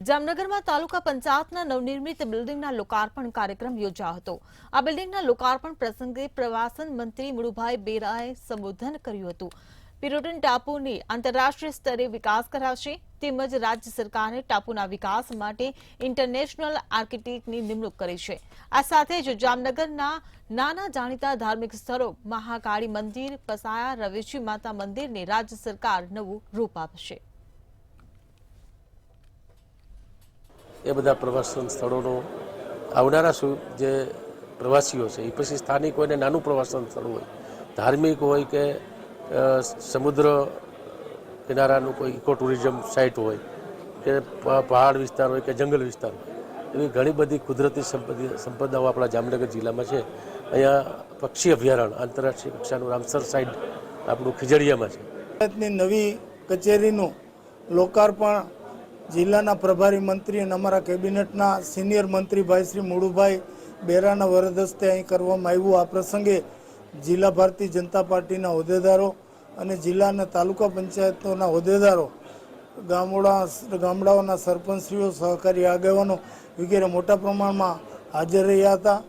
જામનગરમાં તાલુકા પંચાયતના નવનિર્મિત બિલ્ડિંગના લોકાર્પણ કાર્યક્રમ યોજાયો હતો। આ બિલ્ડિંગના લોકાર્પણ પ્રસંગે પ્રવાસન મંત્રી મુળુભાઈ બેરાએ સંબોધન કર્યું હતું। પિરોટન ટાપુની આંતરરાષ્ટ્રીય સ્તરે વિકાસ કરાશે તેમજ રાજ્ય સરકારે ટાપુના વિકાસ માટે ઇન્ટરનેશનલ આર્કિટેક્ટની નિમણૂક કરી છે। આ સાથે જ જામનગરના નાના જાણીતા ધાર્મિક સ્થળો મહાકાળી મંદિર, પસાયા રવેચી માતા મંદિરને રાજ્ય સરકાર નવું રૂપ આપશે। એ બધા પ્રવાસન સ્થળોનો આવનારા જે પ્રવાસીઓ છે એ પછી સ્થાનિક હોય ને નાનું પ્રવાસન સ્થળ હોય, ધાર્મિક હોય કે સમુદ્ર કિનારાનું કોઈ ઇકો ટુરિઝમ સાઇટ હોય કે પહાડ વિસ્તાર હોય કે જંગલ વિસ્તાર હોય, એવી ઘણી બધી કુદરતી સંપદાઓ આપણા જામનગર જિલ્લામાં છે। અહીંયા પક્ષી અભયારણ્ય આંતરરાષ્ટ્રીય કક્ષાનું રામસર સાઇટ આપણું ખીજડીયામાં છે। નવી કચેરીનું લોકાર્પણ જિલ્લાના પ્રભારી મંત્રી અને અમારા કેબિનેટના સિનિયર મંત્રી ભાઈ શ્રી મુળુભાઈ બેરાના વરદ હસ્તે અહીં કરવામાં આવ્યું। આ પ્રસંગે જિલ્લા ભારતીય જનતા પાર્ટીના હોદ્દેદારો અને જિલ્લાના તાલુકા પંચાયતોના હોદ્દેદારો, ગામડાઓના સરપંચશ્રીઓ, સહકારી આગેવાનો વગેરે મોટા પ્રમાણમાં હાજર રહ્યા હતા।